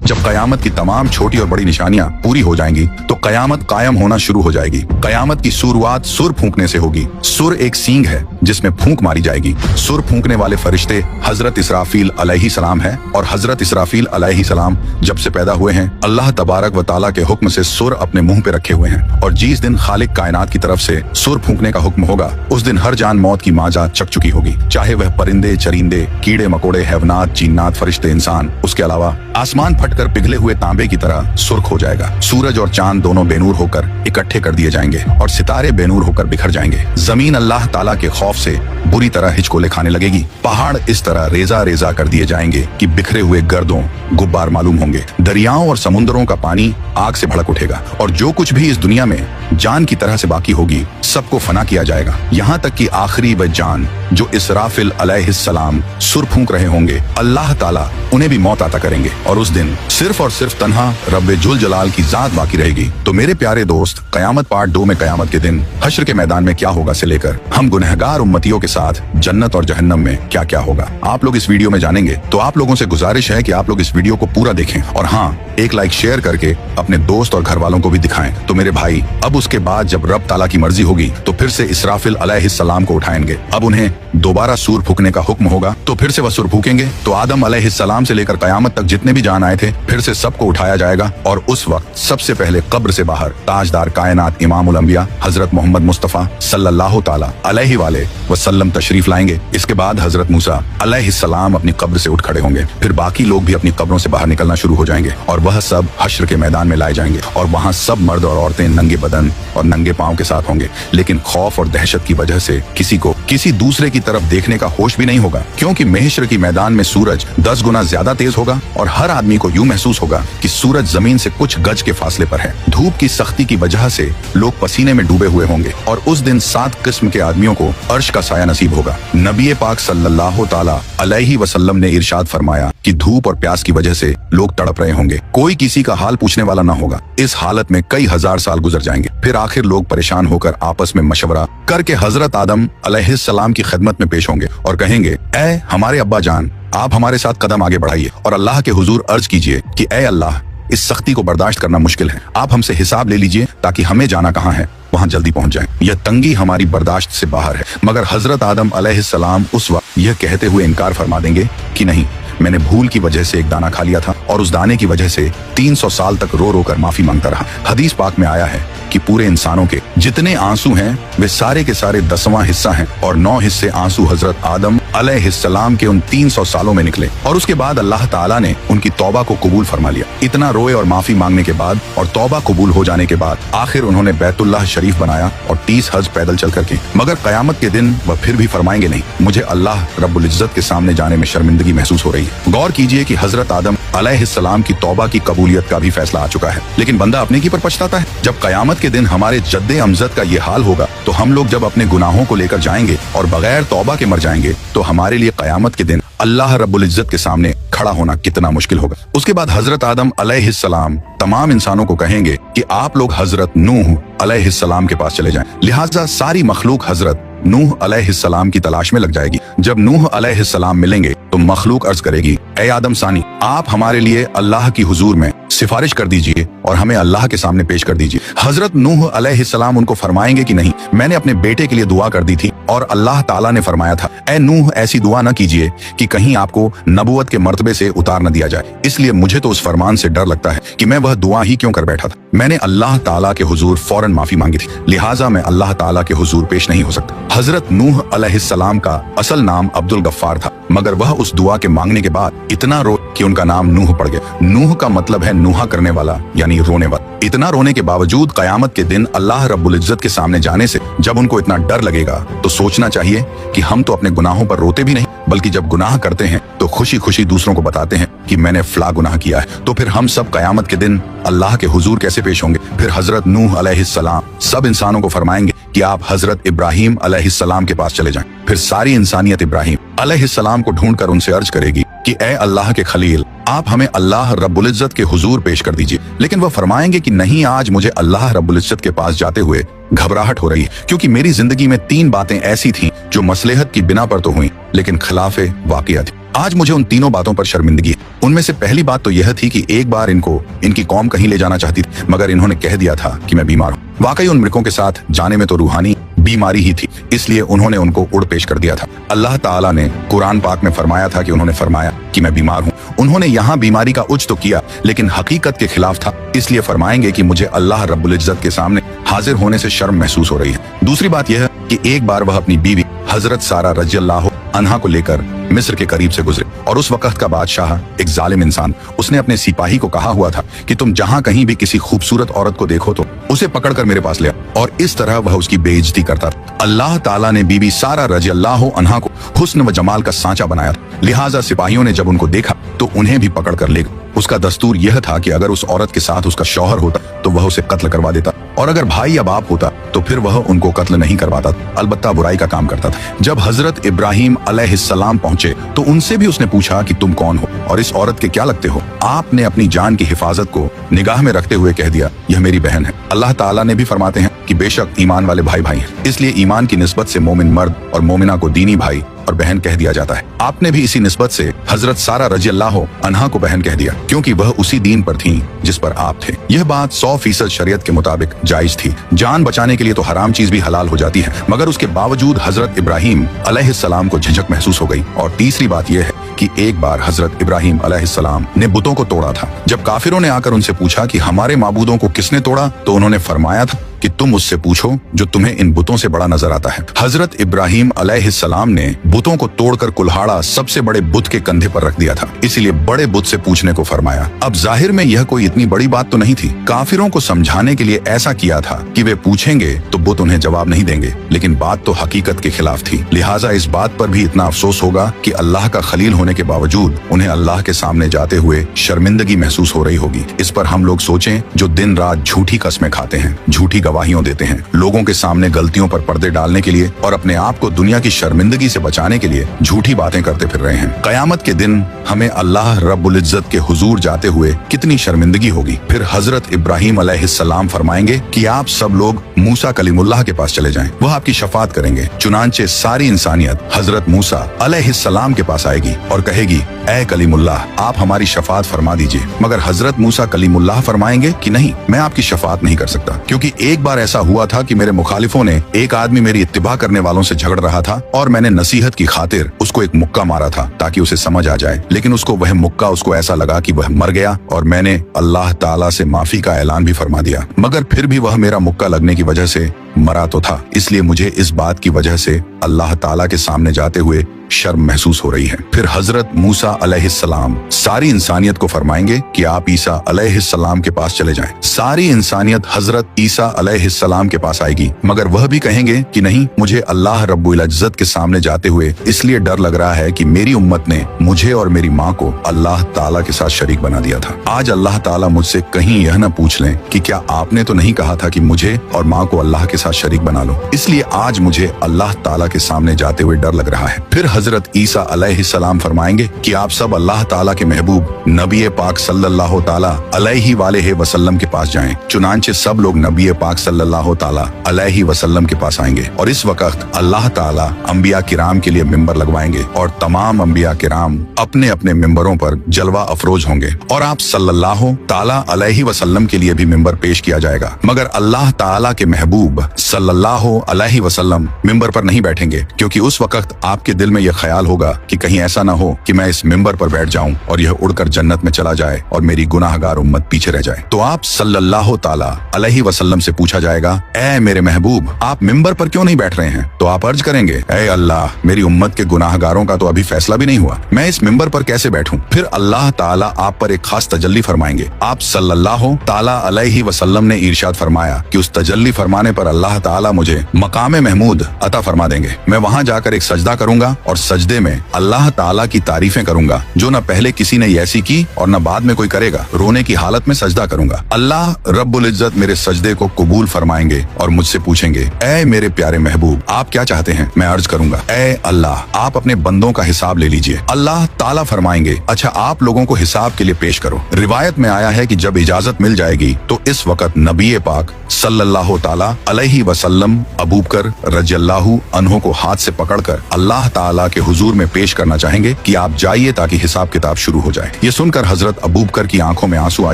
जब कयामत की तमाम छोटी और बड़ी निशानियां पूरी हो जाएंगी तो कयामत कायम होना शुरू हो जाएगी। कयामत की शुरुआत सुर फूंकने से होगी। सुर एक सींग है जिसमें फूंक मारी जाएगी। सुर फूंकने वाले फरिश्ते हजरत इसराफील अलैहिस्सलाम है, और हजरत इसराफील अलैहिस्सलाम जब से पैदा हुए हैं अल्लाह तबारक व ताला के हुक्म से सुर अपने मुंह पे रखे हुए हैं। और जिस दिन खालिक कायनात की तरफ से सुर फूंकने का हुक्म होगा उस दिन हर जान मौत की माजा चक चुकी होगी, चाहे वह परिंदे, चरिंदे, कीड़े मकोड़े, हैवनात, जिन्नात, फरिश्ते, इंसान। उसके अलावा आसमान फटकर पिघले हुए तांबे की तरह सुर्ख हो जाएगा। सूरज और चांद दोनों बेनूर होकर इकट्ठे कर दिए जाएंगे और सितारे बेनूर होकर बिखर जाएंगे। जमीन अल्लाह ताला के खौफ से बुरी तरह हिचकोले खाने लगेगी। पहाड़ इस तरह रेजा रेजा कर दिए जाएंगे कि बिखरे हुए गर्दों गुब्बार मालूम होंगे। दरियाओं और समुद्रों का पानी आग से भड़क उठेगा और जो कुछ भी इस दुनिया में जान की तरह से बाकी होगी सबको फना किया जाएगा, यहाँ तक कि आखिरी व जान जो इसराफिल अलैहिस्सलाम सुर फूंक रहे होंगे अल्लाह ताला उन्हें भी मौत अता करेंगे और उस दिन सिर्फ और सिर्फ तन्हा रब्बे जुल जलाल की जात बाकी रहेगी। तो मेरे प्यारे दोस्त, कयामत पार्ट 2 में कयामत के दिन हश्र के मैदान में क्या होगा से लेकर हम गुनहगार उम्मतियों के साथ जन्नत और जहन्नम में क्या क्या होगा आप लोग इस वीडियो में जानेंगे। तो आप लोगों से गुजारिश है कि आप लोग इस वीडियो को पूरा देखें और हाँ, एक लाइक शेयर करके अपने दोस्त और घर वालों को भी दिखाएं। तो मेरे भाई, अब उसके बाद जब रब ताला की मर्जी होगी तो फिर से इसराफिल अलैहिस्सलाम को उठाएंगे। अब उन्हें दोबारा सूर फूकने का हुक्म होगा तो फिर से वह सुर फूकेंगे। तो आदम अलैहिस्सलाम से लेकर कयामत तक जितने भी जान आए थे फिर से सबको उठाया जाएगा और उस वक्त सबसे पहले कब्र से बाहर ताजदार कायनात इमामुल अंबिया हजरत मोहम्मद मुस्तफा सल्लल्लाहु ताला अलैहि वाले वसल्लम तशरीफ लाएंगे। इसके बाद हजरत मूसा अलैहिस्सलाम अपनी कब्र से उठ खड़े होंगे। फिर बाकी लोग भी अपनी कब्रों से बाहर निकलना शुरू हो जाएंगे और वह सब हश्र के मैदान में लाए जाएंगे और वहाँ सब मर्द और औरतें नंगे बदन और नंगे पांव के साथ होंगे। लेकिन खौफ और दहशत की वजह से किसी को किसी दूसरे की तरफ देखने का होश भी नहीं होगा, क्योंकि महशर की मैदान में सूरज 10 गुना ज्यादा तेज होगा और हर आदमी को यूं महसूस होगा कि सूरज जमीन से कुछ गज के फासले पर है। धूप की सख्ती की वजह से लोग पसीने में डूबे हुए होंगे और उस दिन 7 किस्म के आदमियों को अर्श का साया नसीब होगा। नबी पाक सल्लल्लाहु ताला अलैहि वसल्लम ने इरशाद फरमाया कि धूप और प्यास की वजह से लोग तड़प रहे होंगे, कोई किसी का हाल पूछने वाला न होगा। इस हालत में कई हजार साल गुजर जाएंगे। फिर आखिर लोग परेशान होकर आपस में मशवरा करके हजरत आदम अलैहिस्सलाम की खिदमत में पेश होंगे और कहेंगे, ऐ हमारे अब्बा जान, आप हमारे साथ कदम आगे बढ़ाइए और अल्लाह के हुजूर अर्ज कीजिए कि ऐ अल्लाह, इस सख्ती को बर्दाश्त करना मुश्किल है, आप हमसे हिसाब ले लीजिए ताकि हमें जाना कहाँ है वहाँ जल्दी पहुँच जाए। यह तंगी हमारी बर्दाश्त से बाहर है। मगर हजरत आदम अलैहिस्सलाम उस वक्त यह कहते हुए इनकार फरमा देंगे कि नहीं, मैंने भूल की वजह से एक दाना खा लिया था और उस दाने की वजह से 300 साल तक रो रो कर माफी मांगता रहा। हदीस पाक में आया है कि पूरे इंसानों के जितने आंसू हैं वे सारे के सारे 10वां हिस्सा हैं और 9 हिस्से आंसू हजरत आदम अलैहिस्सलाम के उन 300 सालों में निकले और उसके बाद अल्लाह ताला ने उनकी तौबा को कबूल फरमा लिया। इतना रोए और माफी मांगने के बाद और तौबा कबूल हो जाने के बाद आखिर उन्होंने बैतुल्लाह शरीफ बनाया और 30 हज पैदल चल करके। मगर कयामत के दिन वह फिर भी फरमाएंगे, नहीं, मुझे अल्लाह रब्बुल इज्जत के सामने जाने में शर्मिंदगी महसूस हो रही है। गौर कीजिए कि हजरत आदम अलैहिस्सलाम की तौबा की कबूलियत का भी फैसला आ चुका है, लेकिन बंदा अपने की पर पछताता है। जब कयामत के दिन हमारे जद्दे अमजद का ये हाल होगा तो हम लोग जब अपने गुनाहों को लेकर जाएंगे और बगैर तौबा के मर जाएंगे तो हमारे लिए कयामत के दिन अल्लाह रब्बुल इज्जत के सामने खड़ा होना कितना मुश्किल होगा। उसके बाद हजरत आदम अलैहिस्सलाम तमाम इंसानों को कहेंगे कि आप लोग हजरत नूह अलैहिस्सलाम के पास चले जाएं। लिहाजा सारी मखलूक हजरत नूह अलैहिस्सलाम की तलाश में लग जाएगी। जब नूह अलैहिस्सलाम मिलेंगे तो मखलूक अर्ज करेगी, ए आदम सानी, आप हमारे लिए अल्लाह की हुजूर में सिफारिश कर दीजिए और हमें अल्लाह के सामने पेश कर दीजिए। हजरत नूह अलैहिस्सलाम उनको फरमाएंगे कि नहीं, मैंने अपने बेटे के लिए दुआ कर दी थी और अल्लाह ताला ने फरमाया था, ए नूह, ऐसी दुआ न कीजिए कि कहीं आपको नबुवत के मर्तबे से उतार न दिया जाए। इसलिए मुझे तो उस फरमान से डर लगता है कि मैं वह दुआ ही क्यों कर बैठा था। मैंने अल्लाह ताला के हुजूर फौरन माफी मांगी थी, लिहाजा मैं अल्लाह ताला के हुजूर पेश नहीं हो सकता। हजरत नूह अलैहिस्सलाम का असल नाम अब्दुल गफ्फार था, मगर वह उस दुआ के मांगने के बाद इतना रो कि उनका नाम नूह पड़ गया। नूह का मतलब है नूहा करने वाला, यानी रोने वाला। इतना रोने के बावजूद कयामत के दिन अल्लाह रब्बुल इज्जत के सामने जाने से जब उनको इतना डर लगेगा तो सोचना चाहिए कि हम तो अपने गुनाहों पर रोते भी नहीं, बल्कि जब गुनाह करते हैं तो खुशी खुशी दूसरों को बताते हैं कि मैंने फला गुनाह किया है। तो फिर हम सब कयामत के दिन अल्लाह के हुजूर कैसे पेश होंगे? फिर हजरत नूह अलैहिस्सलाम सब इंसानों को फरमाएंगे कि आप हजरत इब्राहिम अलैहिस्सलाम के पास चले जाएं। फिर सारी इंसानियत इब्राहिम अलैहिस्सलाम को ढूंढकर उनसे अर्ज करेगी कि ए अल्लाह के खलील, आप हमें अल्लाह रब्बुल इज्जत के हुजूर पेश कर दीजिए। लेकिन वह फरमाएंगे कि नहीं, आज मुझे अल्लाह रब्बुल इज्जत के पास जाते हुए घबराहट हो रही है, क्योंकि मेरी जिंदगी में 3 बातें ऐसी थीं जो मसलहत की बिना पर तो हुई, लेकिन खिलाफ वाक़िया थी। आज मुझे उन तीनों बातों पर शर्मिंदगी है। उनमें से पहली बात तो यह थी कि एक बार इनको इनकी कौम कहीं ले जाना चाहती थी, मगर इन्होंने कह दिया था कि मैं बीमार हूँ। वाकई उन मृगों के साथ जाने में तो रूहानी बीमारी ही थी, इसलिए उन्होंने उनको उड़ पेश कर दिया था। अल्लाह ताला ने कुरान पाक में फरमाया था कि उन्होंने फरमाया कि मैं बीमार हूँ। उन्होंने यहाँ बीमारी का उच्च तो किया, लेकिन हकीकत के खिलाफ था, इसलिए फरमाएंगे कि मुझे अल्लाह रब्बुल इज्जत के सामने हाजिर होने से शर्म महसूस हो रही है। दूसरी बात यह है कि एक बार वह अपनी बीवी हजरत सारा रज़ियल्लाहु अन्हा को लेकर मिस्र के करीब से गुजरे, और उस वक्त का बादशाह एक जालिम इंसान, उसने अपने सिपाही को कहा हुआ था कि तुम जहां कहीं भी किसी खूबसूरत औरत को देखो तो उसे पकड़कर मेरे पास ले आओ, और इस तरह वह उसकी बेइज्जती करता था। अल्लाह ताला ने बीबी सारा रज़ियल्लाहु अन्हा को हुस्न व जमाल का सांचा बनाया था, लिहाजा सिपाहियों ने जब उनको देखा तो उन्हें भी पकड़ कर ले गए। उसका दस्तूर यह था कि अगर उस औरत के साथ उसका शौहर होता तो वह उसे कत्ल करवा देता, और अगर भाई या बाप होता तो फिर वह उनको कत्ल नहीं करवाता, अलबत्ता बुराई का काम करता था। जब हजरत इब्राहिम अलैहिस्सलाम पहुंचे तो उनसे भी उसने पूछा कि तुम कौन हो और इस औरत के क्या लगते हो। आपने अपनी जान की हिफाजत को निगाह में रखते हुए कह दिया, यह मेरी बहन है। अल्लाह ताला ने भी फरमाते हैं कि बेशक ईमान वाले भाई भाई हैं, इसलिए ईमान की निस्बत से मोमिन मर्द और मोमिना को दीनी भाई और बहन कह दिया जाता है। आपने भी इसी निस्बत से हजरत सारा रज़ियल्लाहु अन्हा को बहन कह दिया, क्योंकि वह उसी दीन पर थीं जिस पर आप थे। यह बात 100% शरीयत के मुताबिक जायज थी। जान बचाने के लिए तो हराम चीज भी हलाल हो जाती है, मगर उसके बावजूद हजरत इब्राहिम अलैहिस्सलाम को झिझक महसूस हो गई। और तीसरी बात यह है कि एक बार हजरत इब्राहिम अलैहिस्सलाम ने बुतों को तोड़ा था। जब काफिरों ने आकर उनसे पूछा कि हमारे माबूदों को किसने तोड़ा, तो उन्होंने फरमाया था कि तुम उससे पूछो जो तुम्हें इन बुतों से बड़ा नजर आता है। हजरत इब्राहिम अलैहिस्सलाम ने बुतों को तोड़कर कुल्हाड़ा सबसे बड़े बुत के कंधे पर रख दिया था, इसीलिए बड़े बुत से पूछने को फरमाया। अब जाहिर में यह कोई इतनी बड़ी बात तो नहीं थी। काफिरों को समझाने के लिए ऐसा किया था कि वे पूछेंगे तो बुत उन्हें जवाब नहीं देंगे, लेकिन बात तो हकीकत के खिलाफ थी। लिहाजा इस बात पर भी इतना अफसोस होगा कि अल्लाह का खलील होने के बावजूद उन्हें अल्लाह के सामने जाते हुए शर्मिंदगी महसूस हो रही होगी। इस पर हम लोग सोचें जो दिन रात झूठी कस्में खाते हैं, झूठी गवाहियों देते हैं, लोगों के सामने गलतियों पर पर्दे डालने के लिए और अपने आप को दुनिया की शर्मिंदगी से बचाने के लिए झूठी बातें करते फिर रहे हैं। कयामत के दिन हमें अल्लाह रब्बुल इज्जत के हुजूर जाते हुए कितनी शर्मिंदगी होगी। फिर हजरत इब्राहिम अलैहिस्सलाम फरमाएंगे कि आप सब लोग मूसा कलीमुल्लाह के पास चले जाएं, वह आपकी शफात करेंगे। चुनांचे सारी इंसानियत हजरत मूसा अलैहिस्सलाम के पास आएगी और कहेगी, ऐ कलीमुल्लाह, आप हमारी शफात फरमा दीजिए। मगर हजरत मूसा कलीमुल्लाह फरमाएंगे कि नहीं, मैं आपकी शफात नहीं कर सकता, क्योंकि एक बार ऐसा हुआ था कि मेरे मुखालिफों ने एक आदमी मेरी इत्तिबा करने वालों से झगड़ रहा था और मैंने नसीहत की खातिर उसको एक मुक्का मारा था ताकि उसे समझ आ जाए, लेकिन उसको वह मुक्का उसको ऐसा लगा कि वह मर गया और मैंने अल्लाह ताला से माफी का ऐलान भी फरमा दिया, मगर फिर भी वह मेरा मुक्का लगने की वजह से मरा तो था। इसलिए मुझे इस बात की वजह से अल्लाह ताला के सामने जाते हुए शर्म महसूस हो रही है। फिर हजरत मूसा अलैहिस्सलाम सारी इंसानियत को फरमाएंगे कि आप ईसा अलैहिस्सलाम के पास चले जाएं। सारी इंसानियत हजरत ईसा अलैहिस्सलाम के पास आएगी, मगर वह भी कहेंगे कि नहीं, मुझे अल्लाह रब्बुल इज्जत के सामने जाते हुए इसलिए डर लग रहा है कि मेरी उम्मत ने मुझे और मेरी माँ को अल्लाह ताला के साथ शरीक बना दिया था। आज अल्लाह ताला मुझसे कहीं यह न पूछ लें कि क्या आपने तो नहीं कहा था कि मुझे और माँ को अल्लाह के साथ शरीक बना लो। इसलिए आज मुझे अल्लाह ताला के सामने जाते हुए डर लग रहा है। फिर हजरत ईसा अलैहिस्सलाम फरमाएंगे कि आप सब अल्लाह ताला के महबूब नबी पाक सल्लल्लाहु ताला अलैहि वालेहि वसल्लम के पास जाएं। चुनांचे सब लोग नबी पाक सल्लल्लाहु ताला अलैहि वसल्लम के पास आएंगे और इस वक्त अल्लाह ताला अंबिया किराम के लिए मिंबर लगवाएंगे और तमाम अंबिया किराम अपने अपने मिंबरों पर जलवा अफरोज होंगे और आप सल्लल्लाहु ताला अलैहि वसल्लम के लिए भी मिंबर पेश किया जाएगा। मगर अल्लाह ताला के महबूब सल्लल्लाहु अलैहि वसल्लम मिंबर पर नहीं बैठेंगे, क्योंकि उस वक्त आपके दिल में यह ख्याल होगा कि कहीं ऐसा ना हो कि मैं इस मिंबर पर बैठ जाऊं और यह उड़कर जन्नत में चला जाए और मेरी गुनाहगार उम्मत पीछे रह जाए। तो आप सल्लल्लाहु ताला अलैहि वसल्लम से पूछा जाएगा, ऐ मेरे महबूब, आप मिंबर पर क्यों नहीं बैठ रहे हैं? तो आप अर्ज करेंगे, ऐ अल्लाह, मेरी उम्मत के गुनाहगारों का तो अभी फैसला भी नहीं हुआ, मैं इस मिंबर पर कैसे बैठूं? फिर अल्लाह ताला आप पर एक खास तजल्ली फरमाएंगे। आप सल्लल्लाहु ताला अलैहि वसल्लम ने इरशाद फरमाया कि उस तजल्ली फरमाने पर अल्लाह ताला मुझे मकाम महमूद अता फरमा देंगे। मैं वहां जाकर एक सजदा करूंगा और सजदे में अल्लाह ताला की तारीफें करूंगा जो न पहले किसी ने ऐसी की और न बाद में कोई करेगा। रोने की हालत में सजदा करूंगा। अल्लाह रब्बुल इज्जत मेरे सजदे को कबूल फरमाएंगे और मुझसे पूछेंगे, ऐ मेरे प्यारे महबूब, आप क्या चाहते हैं? मैं अर्ज करूंगा, ऐ अल्लाह, आप अपने बंदों का हिसाब ले लीजिए। अल्लाह ताला फरमाएंगे, अच्छा आप लोगों को हिसाब के लिए पेश करो। रिवायत में आया है कि जब इजाजत मिल जाएगी तो इस वक्त नबी पाक सल्लल्लाहु ताला अलैहि वसल्लम अबू बकर रज़ियल्लाहु अन्हु को हाथ से पकड़कर अल्लाह ताला ताला के हुजूर में पेश करना चाहेंगे कि आप जाइए ताकि हिसाब किताब शुरू हो जाए। ये सुनकर हजरत अबू बकर की आंखों में आंसू आ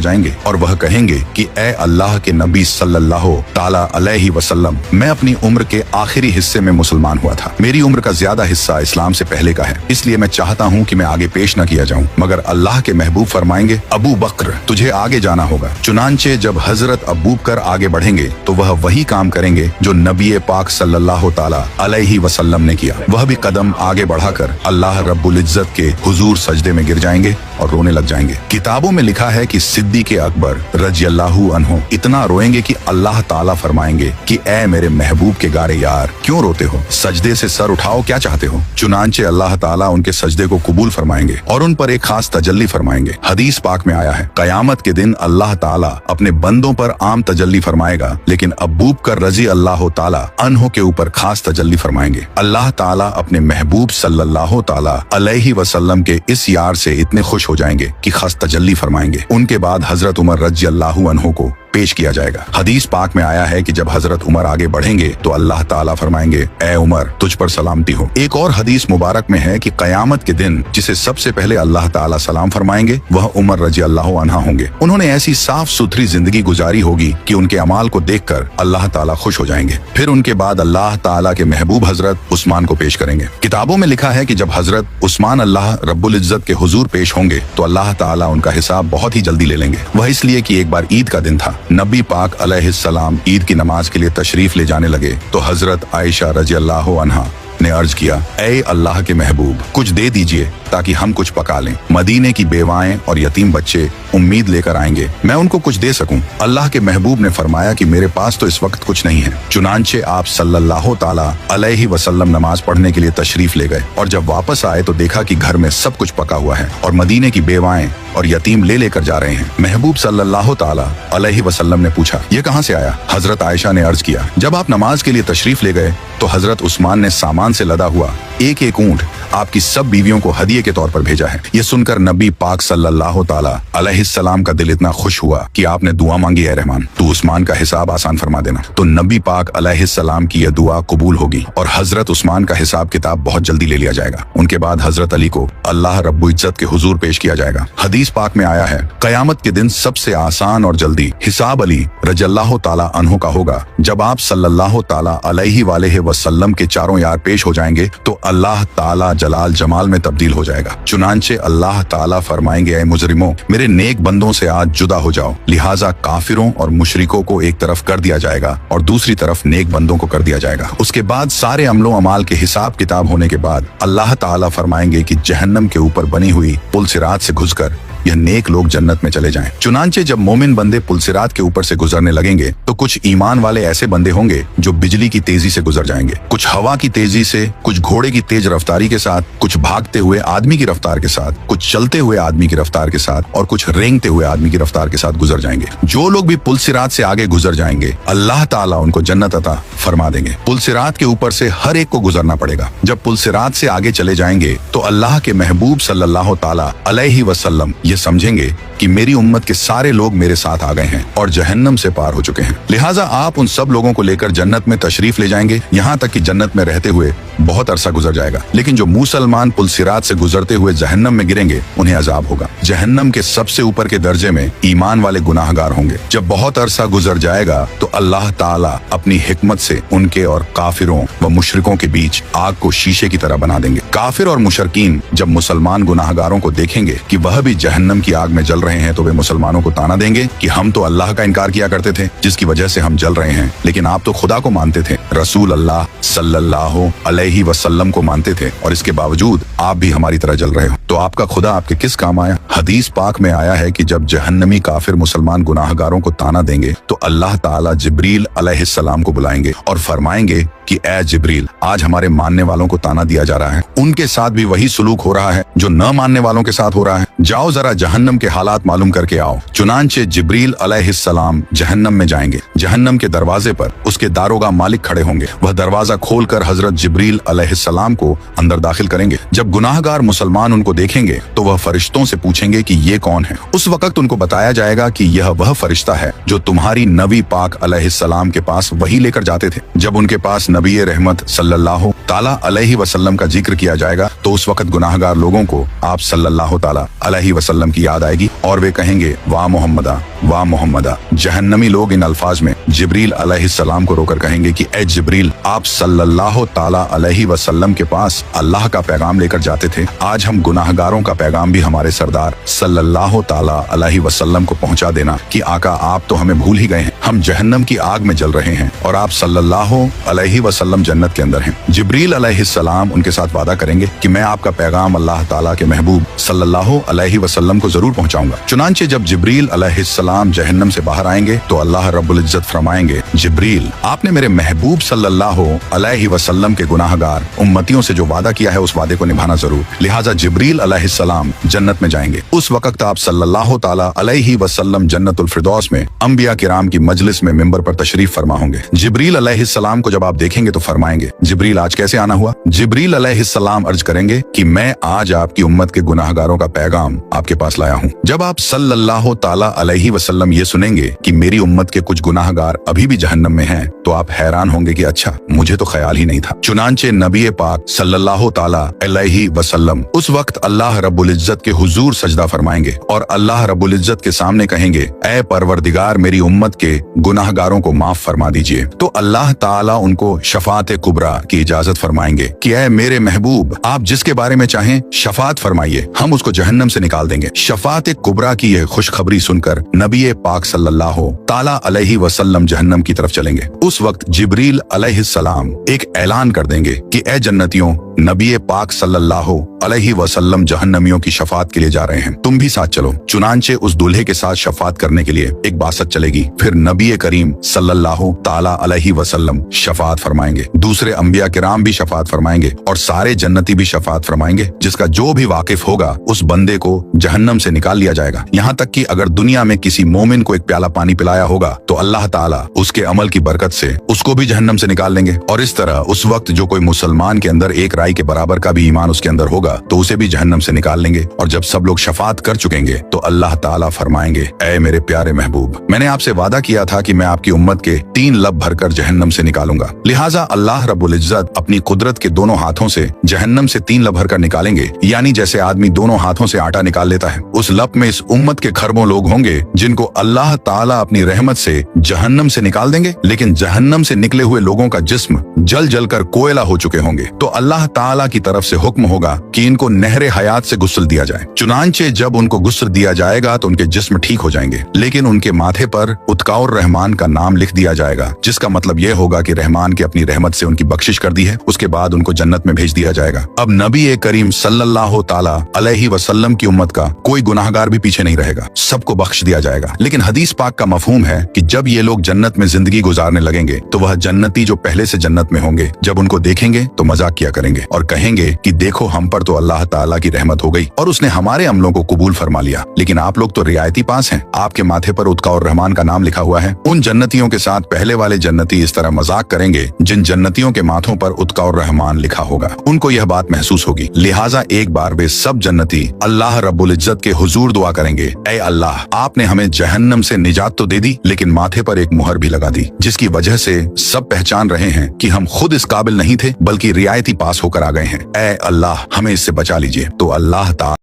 जाएंगे और वह कहेंगे कि ए अल्लाह के नबी सल्लल्लाहु ताला अलैहि वसल्लम, मैं अपनी उम्र के आखिरी हिस्से में मुसलमान हुआ था। मेरी उम्र का ज्यादा हिस्सा इस्लाम से पहले का है, इसलिए मैं चाहता हूँ कि मैं आगे पेश न किया जाऊँ। मगर अल्लाह के महबूब फरमाएंगे, अबू बकर तुझे आगे जाना होगा। चुनांचे जब हजरत अबू बकर आगे बढ़ेंगे तो वह वही काम करेंगे जो नबी पाक सल्लल्लाहु ताला अलैहि वसल्लम ने किया। वह भी कदम आगे बढ़ाकर अल्लाह रब्बुल इज्जत के हुजूर सजदे में गिर जाएंगे और रोने लग जाएंगे। किताबों में लिखा है कि सिद्दीक़ अकबर रज़ियल्लाहु अन्हु इतना रोएंगे कि अल्लाह ताला फरमाएंगे कि ए मेरे महबूब के गारे यार, क्यों रोते हो? सजदे से सर उठाओ, क्या चाहते हो? चुनांचे अल्लाह ताला उनके सजदे को कबूल फरमाएंगे और उन पर एक खास तजल्ली फरमाएंगे। हदीस पाक में आया है, कयामत के दिन अल्लाह ताला अपने बंदों पर आम तजल्ली फरमाएगा, लेकिन अबू बकर रज़ी अल्लाह ताला अन्हु के ऊपर खास तजल्ली फरमाएंगे। अल्लाह ताला अपने महबूब सल्लल्लाहु ताला अलैहि वसल्लम के इस यार से इतने खुश हो जाएंगे कि खास तजल्ली फरमाएंगे। उनके बाद हजरत उमर रज़ियल्लाहु अन्हु को पेश किया जाएगा। हदीस पाक में आया है कि जब हजरत उमर आगे बढ़ेंगे तो अल्लाह ताला फरमाएंगे, ए उमर तुझ पर सलामती हो। एक और हदीस मुबारक में है कि कयामत के दिन जिसे सबसे पहले अल्लाह ताला सलाम फरमाएंगे वह उमर रज़ियल्लाहु अन्हा होंगे। उन्होंने ऐसी साफ सुथरी जिंदगी गुजारी होगी कि उनके अमाल को देखकर अल्लाह ताला खुश हो जाएंगे। फिर उनके बाद अल्लाह ताला के महबूब हजरत उस्मान को पेश करेंगे। किताबों में लिखा है कि जब हजरत उस्मान अल्लाह रब्बुल इज्जत के हुजूर पेश होंगे तो अल्लाह ताला उनका हिसाब बहुत ही जल्दी ले लेंगे। वह इसलिए कि एक बार ईद का दिन था। नबी पाक अलैहिस्सलाम ईद की नमाज के लिए तशरीफ ले जाने लगे तो हजरत आयशा रज़ियल्लाहु अन्हा ने अर्ज किया, ए अल्लाह के महबूब कुछ दे दीजिए ताकि हम कुछ पका लें। मदीने की बेवाएं और यतीम बच्चे उम्मीद लेकर आएंगे, मैं उनको कुछ दे सकूं। अल्लाह के महबूब ने फरमाया कि मेरे पास तो इस वक्त कुछ नहीं है। चुनांचे आप सल्लल्लाहु ताला अलैहि वसल्लम नमाज पढ़ने के लिए तशरीफ ले गए और जब वापस आए तो देखा कि घर में सब कुछ पका हुआ है और मदीने की बेवाएं और यतीम ले लेकर जा रहे हैं। महबूब सल्लल्लाहु ताला अलैहि वसल्लम ने पूछा, ये कहाँ से आया? हजरत आयशा ने अर्ज किया, जब आप नमाज के लिए तशरीफ ले गए तो हजरत उस्मान ने सामान से लदा हुआ एक एक ऊंट आपकी सब बीवियों को हदिये के तौर पर भेजा है। ये सुनकर नबी पाक सल्लल्लाहु ताला अलैहिस्सलाम का दिल इतना खुश हुआ कि आपने दुआ मांगी, है रहमान तू उस्मान का हिसाब आसान फरमा देना। तो नबी पाक अलैहिस्सलाम की यह दुआ कबूल होगी और हजरत उस्मान का हिसाब किताब बहुत जल्दी ले लिया जाएगा। उनके बाद हजरत अली को अल्लाह रब्बुल इज्जत के हुजूर पेश किया जाएगा। हदीस पाक में आया है, कयामत के दिन सबसे आसान और जल्दी हिसाब अली रज़ियल्लाहु ताला अन्हु का होगा। जब आप सल्लल्लाहु ताला अलैहि वसल्लम के चारों यार पेश हो जाएंगे तो अल्लाह ताला जलाल जमाल में तब्दील हो जाएगा। चुनांचे अल्लाह ताला फरमाएंगे, ऐ मुजरिमों मेरे नेक बंदों से आज जुदा हो जाओ। लिहाजा काफिरों और मुशरिकों को एक तरफ कर दिया जाएगा और दूसरी तरफ नेक बंदों को कर दिया जाएगा। उसके बाद सारे अमलों अमाल के हिसाब किताब होने के बाद अल्लाह ताला फरमाएंगे कि जहन्नम के ऊपर बनी हुई पुल सिरात से घुसकर यह नेक लोग जन्नत में चले जाएं। चुनांचे जब मोमिन बंदे पुलसिरात के ऊपर से गुजरने लगेंगे तो कुछ ईमान वाले ऐसे बंदे होंगे जो बिजली की तेजी से गुजर जाएंगे, कुछ हवा की तेजी से, कुछ घोड़े की तेज रफ्तारी के साथ, कुछ भागते हुए आदमी की रफ्तार के साथ, कुछ चलते हुए आदमी की रफ्तार के साथ और कुछ रेंगते हुए आदमी की रफ्तार के साथ गुजर जाएंगे। जो लोग भी पुलसिरात से आगे गुजर जाएंगे अल्लाह ताला उनको जन्नत अता फरमा देंगे। पुलसिरात के ऊपर से हर एक को गुजरना पड़ेगा। जब पुलसिरात से आगे चले जाएंगे तो अल्लाह के महबूब सल्लल्लाहु ताला अलैहि वसल्लम ये समझेंगे कि मेरी उम्मत के सारे लोग मेरे साथ आ गए हैं और जहन्नम से पार हो चुके हैं। लिहाजा आप उन सब लोगों को लेकर जन्नत में तशरीफ ले जाएंगे, यहाँ तक कि जन्नत में रहते हुए बहुत अरसा गुजर जाएगा। लेकिन जो मुसलमान पुलसिरात से गुजरते हुए जहन्नम में गिरेंगे उन्हें अजाब होगा। जहन्नम के सबसे ऊपर के दर्जे में ईमान वाले गुनाहगार होंगे। जब बहुत अरसा गुजर जाएगा तो अल्लाह ताला अपनी हिकमत से उनके और काफिरों व मुशरिकों के बीच आग को शीशे की तरह बना देंगे। काफिर और मुशरकीन जब मुसलमान गुनाहगारों को देखेंगे कि वह भी जहन्नम की आग में जल रहे हैं तो वे मुसलमानों को ताना देंगे कि हम तो अल्लाह का इनकार किया करते थे जिसकी वजह से हम जल रहे हैं, लेकिन आप तो खुदा को मानते थे, रसूल अल्लाह सल्लल्लाहु अलैहि वसल्लम को मानते थे और इसके बावजूद आप भी हमारी तरह जल रहे हो, तो आपका खुदा आपके किस काम आया? हदीस पाक में आया है कि जब जहन्नमी काफिर मुसलमान गुनाहगारों को ताना देंगे तो अल्लाह ताला जिब्रील अलैहिस्सलाम को बुलाएंगे और फरमाएंगे कि ए जिब्रील, आज हमारे मानने वालों को ताना दिया जा रहा है, उनके साथ भी वही सुलूक हो रहा है जो न मानने वालों के साथ हो रहा है। जाओ जरा जहन्नम के हालात मालूम करके आओ। चुनांचे जिब्रील अलैहिस्सलाम जहन्नम में जाएंगे। जहन्नम के दरवाजे पर उसके दारोगा मालिक खड़े होंगे। वह दरवाजा खोलकर हजरत जिब्रील अलैहिस्सलाम को अंदर दाखिल करेंगे। जब गुनाहगार मुसलमान उनको देखेंगे तो वह फरिश्तों से पूछेंगे कि ये कौन है। उस वक्त उनको बताया जाएगा कि यह वह फरिश्ता है जो तुम्हारी नबी पाक अलैहिस्सलाम के पास वही लेकर जाते थे। जब उनके पास नबी रहमत सल्लल्लाहु ताला अलैहि वसल्लम का जिक्र किया जाएगा तो उस वक्त गुनाहगार लोगों को आप सल्लल्लाहु ताला अलैहि वसल्लम की याद आएगी और वे कहेंगे वाह मोहम्मदा वाह मोहम्मदा। जहन्नमी लोग इन अल्फाज में जिब्रील अलैहिस्सलाम को रोकर कहेंगे कि ए जिब्रील, आप सल्लल्लाहु ताला अलैहि वसल्लम के पास अल्लाह का पैगाम लेकर जाते थे, आज हम गुनाहगारों का पैगाम भी हमारे सरदार सल्लल्लाहु ताला अलैहि वसल्लम को पहुंचा देना कि आका आप तो हमें भूल ही गए हैं, हम जहन्नम की आग में जल रहे हैं और आप सल्लल्लाहु अलैहि वसल्लम जन्नत के अंदर हैं। जिब्रील अलैहिस्सलाम उनके साथ वादा करेंगे कि मैं आपका पैगाम अल्लाह ताला के महबूब सल्लल्लाहु अलैहि वसल्लम को जरूर पहुंचाऊंगा। चुनांचे जब जिब्रील अलैहिस्सलाम जहन्नम से बाहर आएंगे तो अल्लाह रब्बुल इज्जत फरमाएंगे, जिब्रील आपने मेरे महबूब सल्लल्लाहु अलैहि वसल्लम के गुनाहगार उम्मतियों से जो वादा किया है उस वादे को निभाना जरूर, लिहाजा जिब्रील अलैहिस्सलाम जन्नत में जाएंगे। उस वक्त आप सल्लल्लाहु ताला अलैहि वसल्लम जन्नतुल फिरदौस में अंबिया किराम की मजलिस में मिंबर पर तशरीफ फरमा होंगे। जिब्रील अलैहिस्सलाम को जब आप देखेंगे तो फरमाएंगे, जिब्रील आज कैसे आना हुआ? जिब्रील अलैहिस्सलाम अर्ज करेंगे कि मैं आज आपकी उम्मत के गुनाहगारों का पैगाम आपके पास लाया हूँ। जब आप सल्लल्लाहु ताला अलैहि वसल्लम ये सुनेंगे कि मेरी उम्मत के कुछ गुनाहगार अभी भी जहन्नम में हैं, तो आप हैरान होंगे कि अच्छा, मुझे तो ख्याल ही नहीं था। चुनांचे नबी पाक सल्लल्लाहु ताला अलैहि वसल्लम उस वक्त अल्लाह रब्बुल इज्जत के हुजूर सजदा फरमाएंगे और अल्लाह रब्बुल इज्जत के सामने कहेंगे, ऐ परवरदिगार मेरी उम्मत के गुनाहगारों को माफ फरमा दीजिए। तो अल्लाह ताला उनको शफात कुबरा की इजाजत फरमाएंगे कि ऐ मेरे महबूब, आप जिसके बारे में चाहें शफात फरमाइए, हम उसको जहन्नम से निकाल देंगे। शफात कुबरा की यह खुशखबरी सुनकर नबी पाक सल्लल्लाहु ताला अलैहि वसल्लम जहन्नम की तरफ चलेंगे। उस वक्त जिब्रील अलैहिस्सलाम एक ऐलान कर देंगे कि ए जन्नतियों, नबी पाक सल्लल्लाहु अलैहि वसल्लम जहन्नमियों की शफात के लिए जा रहे हैं, तुम भी साथ चलो। चुनांचे उस दूल्हे के साथ शफात करने के लिए एक बासत चलेगी। फिर नबी करीम सल्लल्लाहु ताला अलैहि वसल्लम शफात फरमाएंगे, दूसरे अंबिया किराम भी शफात फरमाएंगे और सारे जन्नती भी शफात फरमाएंगे। जिसका जो भी वाकिफ होगा उस बंदे को जहन्नम से निकाल लिया जाएगा। यहाँ तक कि अगर दुनिया में किसी मोमिन को एक प्याला पानी पिलाया होगा तो अल्लाह ताला उसके अमल की बरकत से उसको भी जहन्नम से निकाल लेंगे। और इस तरह उस वक्त जो कोई मुसलमान के अंदर एक राई के बराबर का भी ईमान उसके अंदर होगा तो उसे भी जहन्नम से निकाल लेंगे। और जब सब लोग शफात कर चुकेंगे तो अल्लाह ताला फरमाएंगे, ऐ मेरे प्यारे महबूब, मैंने आपसे वादा किया था कि मैं आपकी उम्मत के 3 लब भरकर जहन्नम से निकालूंगा। लिहाजा अल्लाह रब्बुल इज्जत अपनी कुदरत के दोनों हाथों से जहन्नम से 3 लब भरकर निकालेंगे, यानी जैसे आदमी दोनों हाथों से आटा निकाल लेता है। उस लब में इस उम्मत के खरबों लोग होंगे जिनको अल्लाह ताला अपनी रहमत से जहन्नम से निकाल देंगे, लेकिन जहन्नम से निकले हुए लोगों का जिस्म जल जल कर कोयला हो चुके होंगे। तो अल्लाह ताला की तरफ से हुक्म होगा कि इनको नहरे हयात से गुस्ल दिया जाए। चुनांचे जब उनको गुस्ल दिया जाएगा तो उनके जिस्म ठीक हो जाएंगे, लेकिन उनके माथे पर उत्काउर रहमान का नाम लिख दिया जाएगा, जिसका मतलब यह होगा कि रहमान की अपनी रहमत से उनकी बख्शिश कर दी है। उसके बाद उनको जन्नत में भेज दिया जाएगा। अब नबी करीम सल्लल्लाहु ताला अलैहि वसल्लम की उम्मत का कोई गुनाहगार भी पीछे नहीं रहेगा, सबको बख्श दिया जाएगा। लेकिन हदीस पाक का मफहूम है कि जब ये लोग जन्नत में जिंदगी गुजारने लगेंगे तो वह जन्नती जो पहले से जन्नत में होंगे जब उनको देखेंगे तो मजाक किया करेंगे और कहेंगे कि देखो हम पर तो अल्लाह ताला की रहमत हो गई और उसने हमारे अमलों को कबूल फरमा लिया, लेकिन आप लोग तो रियायती पास हैं, आपके माथे पर उत्का और रहमान का नाम लिखा हुआ है। उन जन्नतियों के साथ पहले वाले जन्नती इस तरह मजाक करेंगे जिन जन्नतियों के माथों पर उत्का और रहमान लिखा होगा। उनको यह बात महसूस होगी, लिहाजा एक बार वे सब जन्नती अल्लाह रब्बुल इज्जत के हुजूर दुआ करेंगे, ऐ अल्लाह, आपने हमें जहन्नम से निजात तो दे दी, लेकिन माथे पर एक मुहर भी लगा दी, जिसकी वजह से सब पहचान रहे हैं कि हम खुद इस काबिल नहीं थे बल्कि रियायती पास होकर आ गए हैं। ऐ अल्लाह, हमें इससे बचा लीजिए। तो अल्लाह ताला